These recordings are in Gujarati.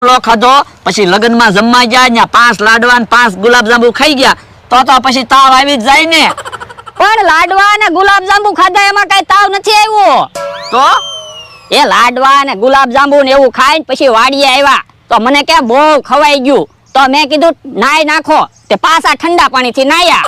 રોટલો ખાધો, પછી લગ્નમાં જમવા ગયા, ત્યાં 5 લાડવા ને 5 ગુલાબજાંબુ ખાઈ ગયા, તો પછી તાવ આવી જ જાય ને. પણ લાડવા અને ગુલાબજાંબુ ખાધા એમાં કઈ તાવ નથી આવ્યો. તો એ લાડવા અને ગુલાબજાંબુ ને એવું ખાઈને પછી વાડીએ આવ્યા તો મને કે બહુ ખવાઈ ગયું, તો મેં કીધું નાઈ નાખો, તે પાછા ઠંડા પાણીથી નાયા.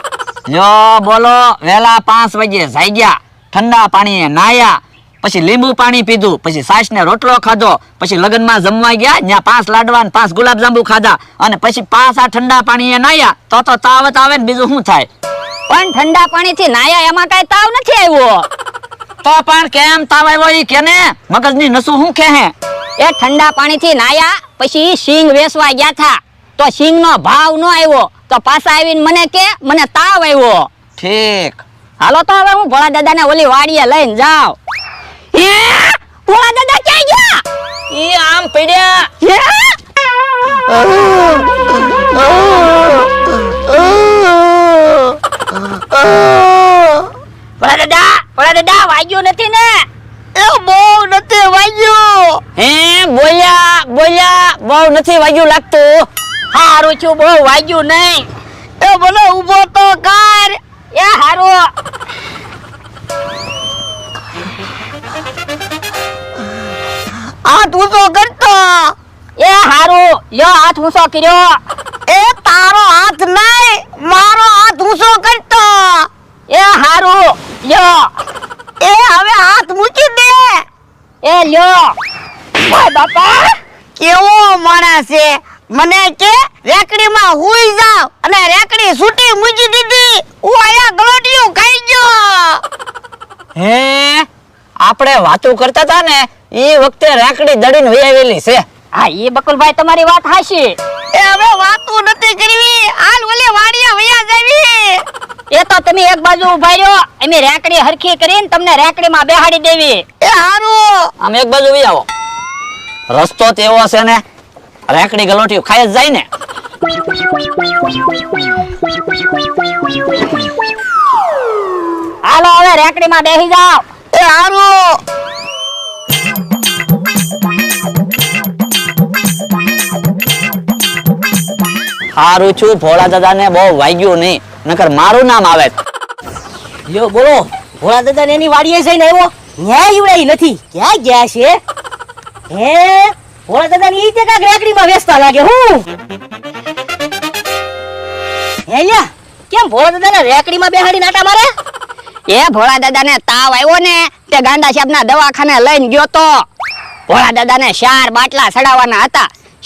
જો બોલો, વેલા 5 વાગે જાગ્યા, ઠંડા પાણીએ નાયા, પછી લીંબુ પાણી પીધું, પછી છાશ ને રોટલો ખાધો, પછી લગ્નમાં જમવા ગયા, ત્યાં 5 લાડવા ને 5 ગુલાબજાંબુ ખાધા, અને પછી પાછા ઠંડા પાણીએ નાયા, તો તાવત આવે ને બીજું શું થાય? પણ ઠંડા પાણીથી નાયા એમાં કઈ તાવ નથી આવ્યો. તો પણ કેમ તાવ આવ્યો ઈ કે ને, મગજની નસું શું કહે? એ ઠંડા પાણીથી નાયા પછી સિંગ વેચવા ગયા થા, તો સિંગ નો ભાવ ન આવ્યો, તો પાછા આવીને મને કે મને તાવ આવ્યો. ઠીક, હાલો તો હવે હું ભોળા દાદાને ઓલી વાડીએ લઈને જાઉં. એ ભોળા દાદા ક્યાં ગયા? ઈ આમ પડ્યા. ભોળા દાદા વાગ્યું નથી ને? એ બહુ નથી વાગ્યું. હે બોલ્યા બહુ નથી વાગ્યું લાગતું. હારું છું, બહુ વાગ્યું નહીં. એ બોલો ઊભો તો કર. એ હારું. હાથ ઊંચો કરતો. એ હારું, લ્યો હાથ ઊંચો કર્યો. એ તારો હાથ નહીં, મારો હાથ ઊંચો કરતો. એ હારું, લ્યો. એ હવે હાથ મૂકી દે. એ લ્યો. ઓય બાપા, કેવો માણસ છે, મને કે રેકડીમાં હુઈ જાવ અને રેકડી છૂટી મૂકી દીધી. હું આયા ગલોટિયું ખાઈ ગયો. હે, આપણે વાતો કરતા હતા ને એ વખતે રેકડી દડીને વહી આવેલી છે. હા એ બકુલભાઈ તમારી વાત હાચી. એ હવે વાતો નથી કરવી, હાલ ઓલે વાડીએ વયા જાવી. એ તો તમે એક બાજુ ઉભા રહ્યો, અમે રેકડી હરખી કરીને તમને રેકડીમાં બેહાડી દેવી. એ હારું, આમ એક બાજુ વહી આવો. રસ્તો તેવો છે ને, રેકડી ગલોટિયું ખાઈ જ જાય ને. હાલો હવે રેકડીમાં બેસી જાઓ. એ હારું. હારું છું, ભોળા દાદાને બહુ વાગ્યું નહીં, નકર મારું નામ આવે. લ્યો બોલો, ભોળા દાદાને એની વાડીએ જઈને આવ્યો, ન્યાય ઈવડાઈ નથી, ક્યાં ગયા છે? હે ભોળા દાદાની ઈ તે કાક રેકડીમાં વેચતા લાગે. હું હે લ્યા, કેમ ભોળા દાદાને રેકડીમાં બેહાડીને આટા મારે? એ ભોળા દાદાને તાવ આવ્યો ને, તે ગાંડા સાહેબના દવાખાને લઈને ગયો તો. ભોળા દાદાને 4 બાટલા ચડાવવાના હતા,